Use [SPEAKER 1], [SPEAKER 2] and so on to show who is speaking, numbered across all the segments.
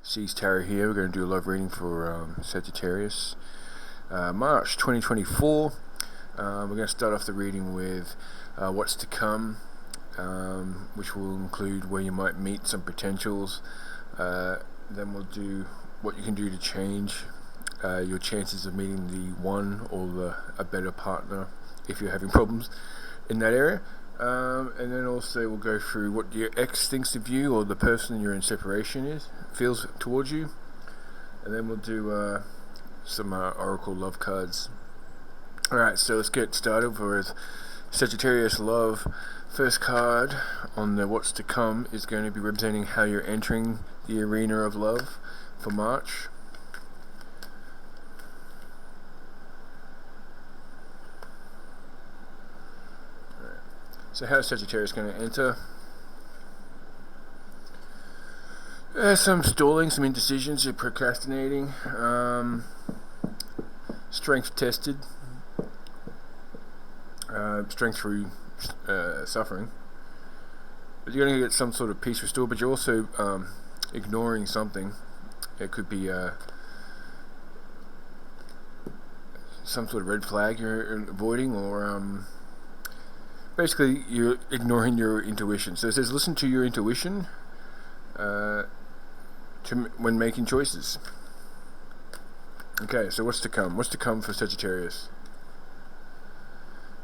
[SPEAKER 1] C's Tarot here. We're going to do a love reading for Sagittarius March 2024. We're going to start off the reading with what's to come, which will include where you might meet some potentials. Then we'll do what you can do to change your chances of meeting the one or a better partner if you're having problems in that area. And then also we'll go through what your ex thinks of you, or the person you're in separation feels towards you. And then we'll do some oracle love cards. Alright, so let's get started with Sagittarius Love. First card on the what's to come is going to be representing how you're entering the arena of love for March. So how is Sagittarius going to enter? Some stalling, some indecisions, you're procrastinating, strength tested, strength through suffering. But you're going to get some sort of peace restored, but you're also ignoring something. It could be some sort of red flag you're avoiding, or basically you're ignoring your intuition. So it says listen to your intuition when making choices. Okay, so what's to come? What's to come for Sagittarius?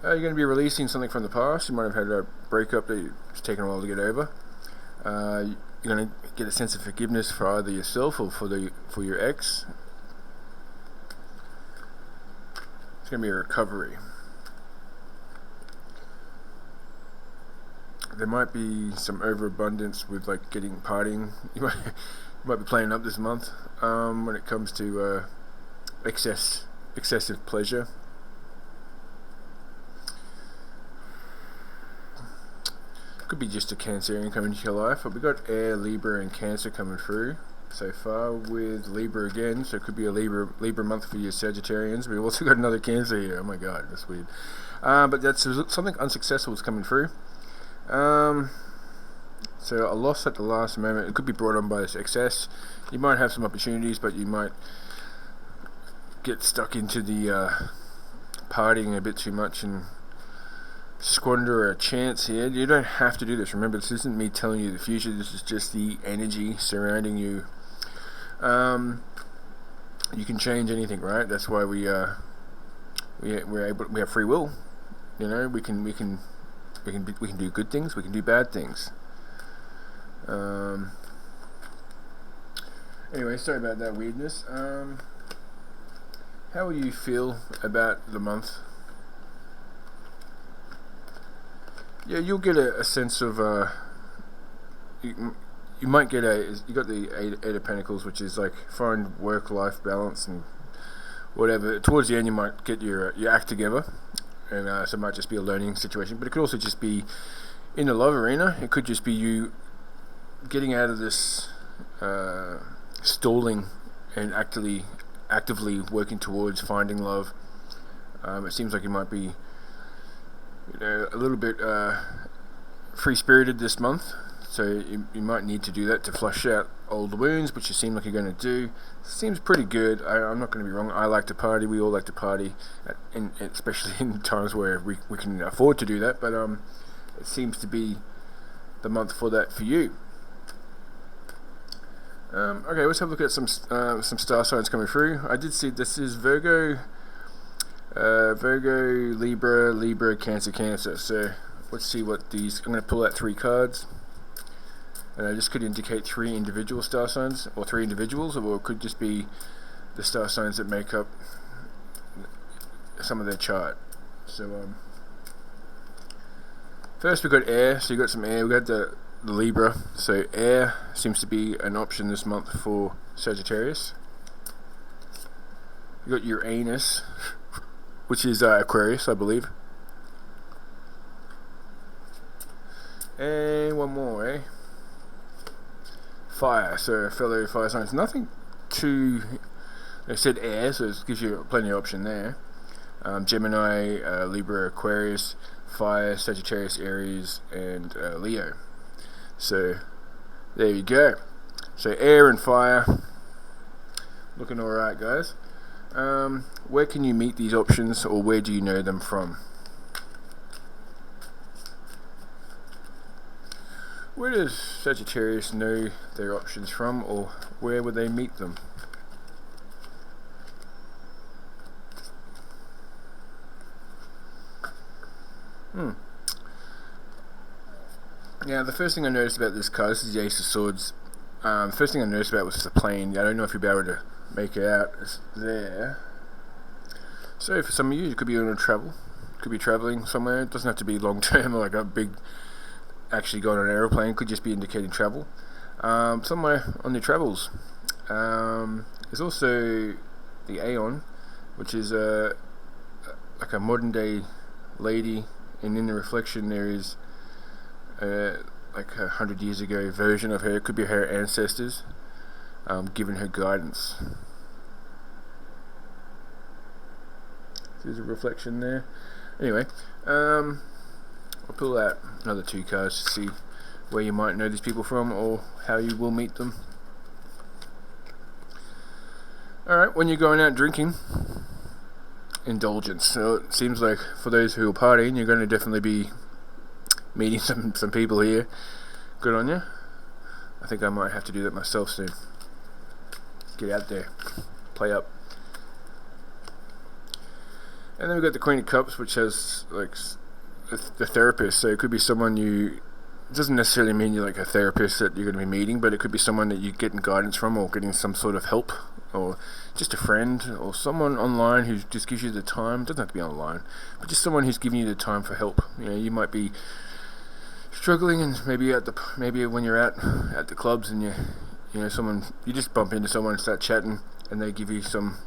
[SPEAKER 1] You're going to be releasing something from the past. You might have had a breakup that's taken a while to get over. You're going to get a sense of forgiveness for either yourself or for your ex. It's going to be a recovery. There might be some overabundance with like getting partying. You might be playing up this month when it comes to excessive pleasure. Could be just a Cancerian coming into your life, but we got Air, Libra, and Cancer coming through so far, with Libra again. So it could be a Libra month for you Sagittarians. We've also got another Cancer here. Oh my God, that's weird. But that's something unsuccessful is coming through. So a loss at the last moment. It could be brought on by this excess. You might have some opportunities, but you might get stuck into the partying a bit too much and squander a chance here. You don't have to do this. Remember, this isn't me telling you the future. This is just the energy surrounding you. You can change anything, right? That's why we have free will. You know, we can do good things, we can do bad things. Anyway, sorry about that weirdness. How will you feel about the month? Yeah, you'll get a sense of you might get you got the Eight of Pentacles, which is like find work-life balance and whatever. Towards the end, you might get your act together. And so it might just be a learning situation, but it could also just be in the love arena. It could just be you getting out of this stalling and actively working towards finding love. It seems like you might be, a little bit free-spirited this month, so you might need to do that to flush out old wounds, which you seem like you're going to do. Seems pretty good. I'm not going to be wrong. I like to party. We all like to party, especially in times where we can afford to do that. But it seems to be the month for that for you. Okay, let's have a look at some star signs coming through. I did see this is Virgo, Libra, Cancer. So let's see what these. I'm going to pull out 3 cards. And this could indicate 3 individual star signs, or 3 individuals, or it could just be the star signs that make up some of their chart. So first we got air, so you got some air. We got the Libra, so air seems to be an option this month for Sagittarius. You got Uranus, which is Aquarius, I believe. And one more, Fire, so fellow fire signs. Nothing too. They said air, so it gives you plenty of option there. Gemini, Libra, Aquarius, Fire, Sagittarius, Aries, and Leo. So there you go. So air and fire, looking alright, guys. Where can you meet these options, or where do you know them from? Where does Sagittarius know their options from, or where would they meet them? Now, the first thing I noticed about this card, this is the Ace of Swords. First thing I noticed about was the plane. I don't know if you'll be able to make it out. It's there. So for some of you, it could be on a travel. Could be traveling somewhere. It doesn't have to be long term, like a big, actually going on an aeroplane. Could just be indicating travel. Somewhere on your travels. There's also the Aeon, which is like a modern day lady, and in the reflection there is like 100 years ago version of her. It could be her ancestors giving her guidance. There's a reflection there. Anyway, I'll pull out another 2 cards to see where you might know these people from, or how you will meet them. Alright, when you're going out drinking, indulgence. So it seems like for those who are partying, you're going to definitely be meeting some people here. Good on you. I think I might have to do that myself soon. Get out there, play up. And then we've got the Queen of Cups, which has like the therapist. So it could be someone it doesn't necessarily mean you're like a therapist that you're going to be meeting, but it could be someone that you're getting guidance from, or getting some sort of help, or just a friend, or someone online who just gives you the time. It doesn't have to be online, but just someone who's giving you the time for help. You know, you might be struggling, and maybe when you're at the clubs, and you just bump into someone and start chatting, and they give you some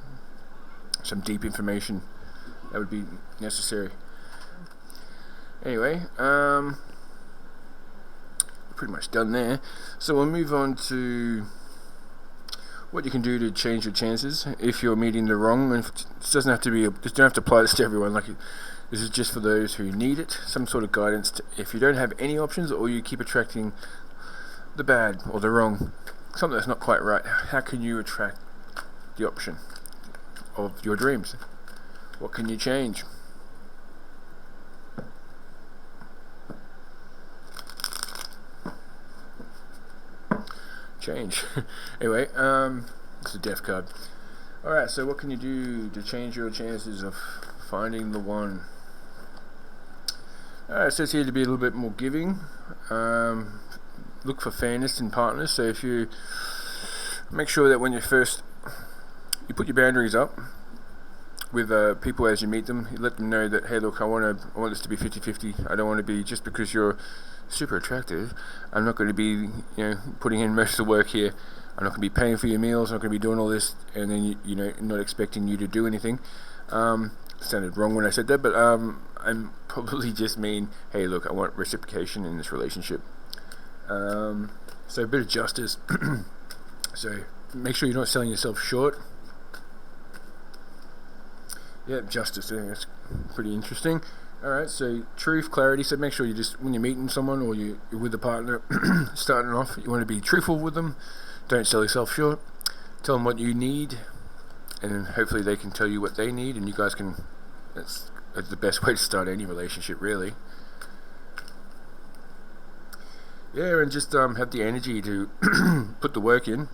[SPEAKER 1] deep information that would be necessary. Anyway, pretty much done there. So we'll move on to what you can do to change your chances if you're meeting the wrong. And it doesn't have to be. Just don't have to apply this to everyone. Like, this is just for those who need it. Some sort of guidance. If you don't have any options, or you keep attracting the bad or the wrong, something that's not quite right, how can you attract the option of your dreams? What can you change? Anyway, it's a death card. Alright, so what can you do to change your chances of finding the one? Alright, it says here to be a little bit more giving. Look for fairness in partners. So if you make sure that when you put your boundaries up with people as you meet them, you let them know that, hey, look, I want this to be 50-50. I don't want to be, just because you're super attractive, I'm not going to be putting in most of the work here. I'm not going to be paying for your meals. I'm not going to be doing all this, and then not expecting you to do anything. Sounded wrong when I said that, but I'm probably just mean, hey, look, I want reciprocation in this relationship. So a bit of justice. So make sure you're not selling yourself short. Yeah, justice. I think that's pretty interesting. Alright, so truth, clarity. So make sure when you're meeting someone, or you're with a partner, starting off, you want to be truthful with them. Don't sell yourself short. Tell them what you need, and then hopefully they can tell you what they need, and you guys can. That's the best way to start any relationship, really. Yeah, and just have the energy to put the work in.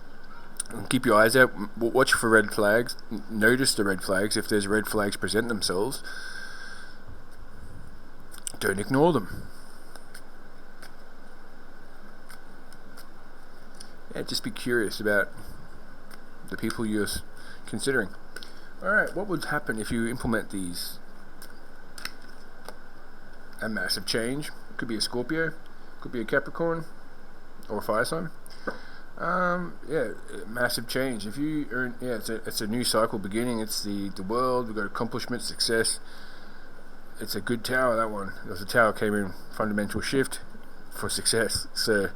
[SPEAKER 1] Keep your eyes out. Watch for red flags. Notice the red flags. If there's red flags present themselves, don't ignore them. Yeah, just be curious about the people you're considering. Alright, what would happen if you implement these? A massive change. Could be a Scorpio, could be a Capricorn, or a fire sign. Massive change. If you earn, it's a new cycle beginning. It's the world. We've got accomplishment, success. It's a good tower, that one. There was a tower came in, fundamental shift for success. So,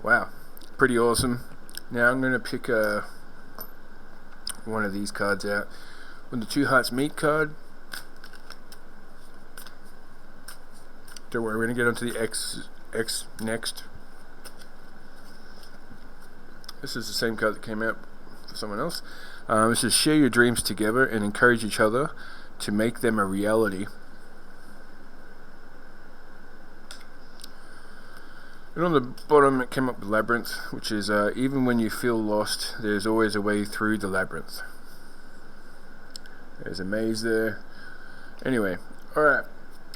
[SPEAKER 1] wow, pretty awesome. Now I'm going to pick one of these cards out. When the two hearts meet card. Don't worry, we're going to get onto the X next. This is the same card that came out for someone else. It says, share your dreams together and encourage each other to make them a reality. And on the bottom it came up with labyrinth, which is even when you feel lost, there's always a way through the labyrinth. There's a maze there. Anyway, alright,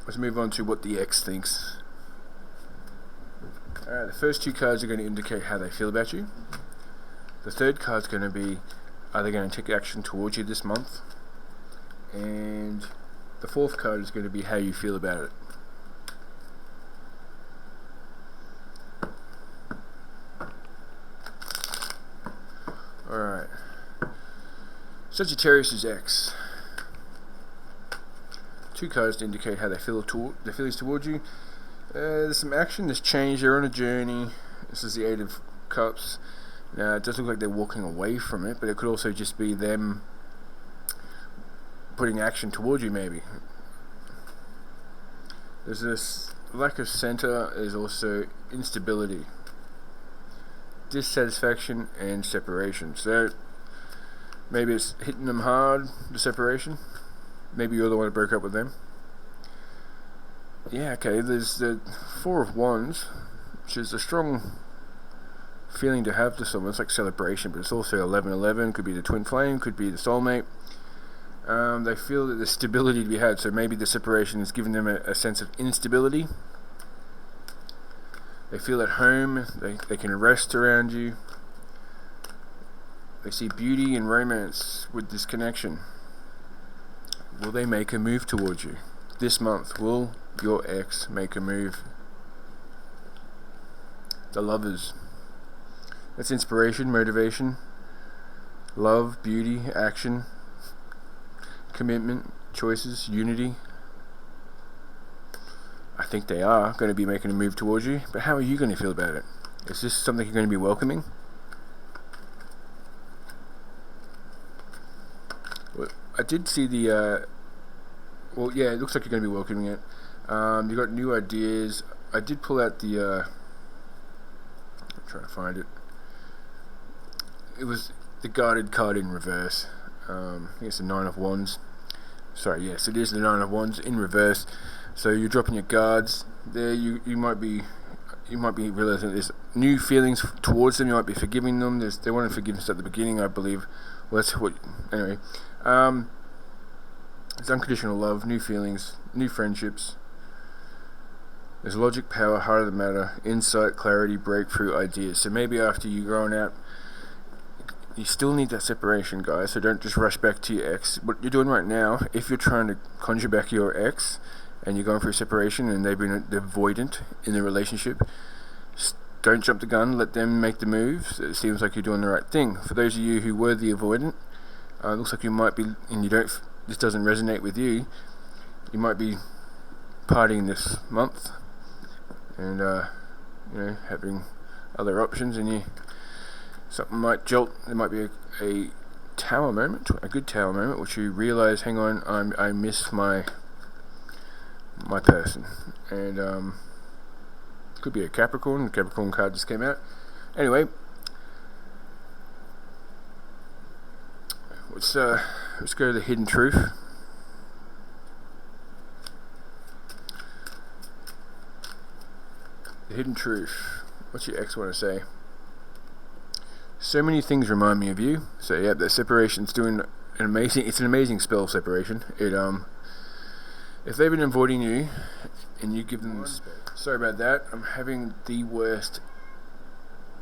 [SPEAKER 1] let's move on to what the X thinks. Alright, the first two cards are going to indicate how they feel about you. The third card's going to be, are they going to take action towards you this month? And the fourth card is going to be how you feel about it. Alright. Sagittarius is X. Two cards to indicate how they feel their feelings towards you. There's some action, there's change, they're on a journey. This is the Eight of Cups. Now it does look like they're walking away from it, but it could also just be them putting action towards you maybe. There's this lack of center, there's also instability, dissatisfaction and separation. So maybe it's hitting them hard, the separation. Maybe you're the one that broke up with them. Yeah, okay, there's the Four of Wands, which is a strong feeling to have to someone. It's like celebration, but it's also 11-11, could be the twin flame, could be the soulmate. They feel that there's stability to be had, so maybe the separation is giving them a sense of instability. They feel at home, they can rest around you. They see beauty and romance with this connection. Will they make a move towards you this month? Will your ex make a move? The Lovers. That's inspiration, motivation, love, beauty, action, commitment, choices, unity. I think they are going to be making a move towards you, but how are you going to feel about it? Is this something you're going to be welcoming? Well, I did see the well, yeah, it looks like you're going to be welcoming it. You got new ideas. I did pull out the I'm trying to find it. It was the guarded card in reverse. I think it's the Nine of Wands. Sorry, yes, it is the Nine of Wands in reverse. So you're dropping your guards there. You might be realizing there's new feelings towards them. You might be forgiving them. They wanted forgiveness at the beginning, I believe. Well, that's what. Anyway, it's unconditional love, new feelings, new friendships. There's logic, power, heart of the matter, insight, clarity, breakthrough, ideas. So maybe after you've grown out, you still need that separation, guys. So don't just rush back to your ex. What you're doing right now, if you're trying to conjure back your ex and you're going through a separation and they're avoidant in the relationship, don't jump the gun. Let them make the moves. It seems like you're doing the right thing. For those of you who were the avoidant, it looks like you might be, and this doesn't resonate with you. You might be partying this month and having other options, and something might jolt. There might be a tower moment, a good tower moment, which you realise, hang on, I miss my person, and could be a Capricorn. The Capricorn card just came out. Anyway, let's go to the hidden truth. The hidden truth. What's your ex want to say? So many things remind me of you. So yeah, the separation's doing an amazing spell, separation. If they've been avoiding you and you give them sorry about that, I'm having the worst,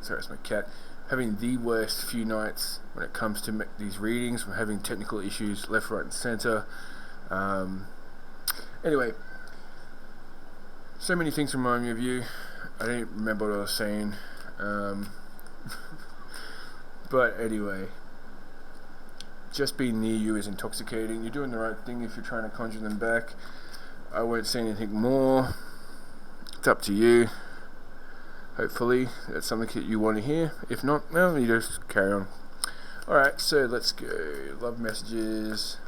[SPEAKER 1] sorry, it's my cat, having the worst few nights when it comes to these readings. I'm having technical issues left, right and center. Anyway, so many things remind me of you. I don't remember what I was saying, but anyway, just being near you is intoxicating. You're doing the right thing if you're trying to conjure them back. I won't say anything more. It's up to you. Hopefully that's something that you want to hear. If not, well, you just carry on. Alright, so let's go. Love messages.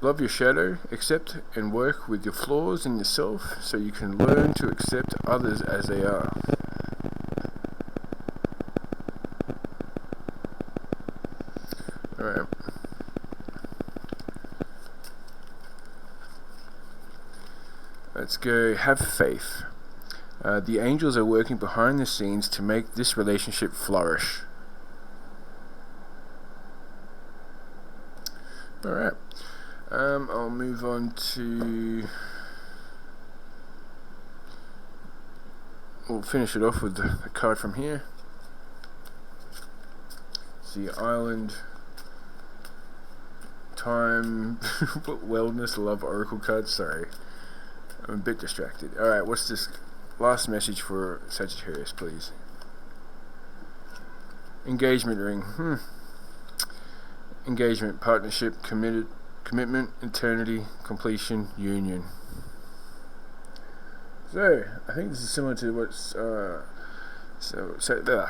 [SPEAKER 1] Love your shadow, accept and work with your flaws in yourself so you can learn to accept others as they are. Alright. Let's go. Have faith. The angels are working behind the scenes to make this relationship flourish. Alright. I'll move on to... We'll finish it off with the card from here. It's the Island Time Wellness Love Oracle card. Sorry, I'm a bit distracted. Alright, what's this last message for Sagittarius, please? Engagement ring. Engagement, partnership, commitment, eternity, completion, union. So, I think this is similar to what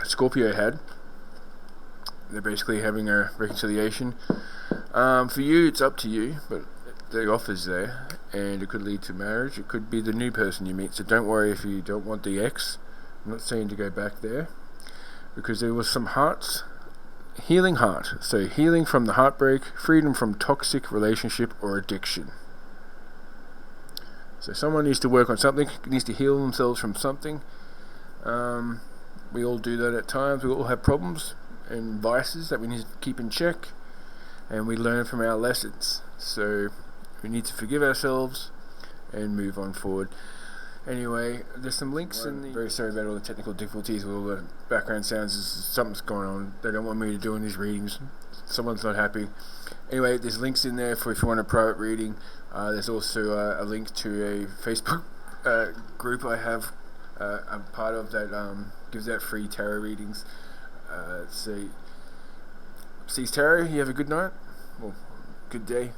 [SPEAKER 1] Scorpio had. They're basically having a reconciliation. For you, it's up to you, but the offer's there, and it could lead to marriage. It could be the new person you meet, so don't worry if you don't want the ex. I'm not saying to go back there, because there was some healing heart. So healing from the heartbreak, freedom from toxic relationship or addiction. So someone needs to work on something, needs to heal themselves from something. We all do that at times. We all have problems and vices that we need to keep in check, and we learn from our lessons. So we need to forgive ourselves and move on forward. Anyway, there's some links in the... Very sorry about all the technical difficulties with all the background sounds. Something's going on. They don't want me to do in these readings. Someone's not happy. Anyway, there's links in there for if you want a private reading. There's also a link to a Facebook group I have. I'm part of that gives out free tarot readings. See Tarot, you have a good night. Well, good day.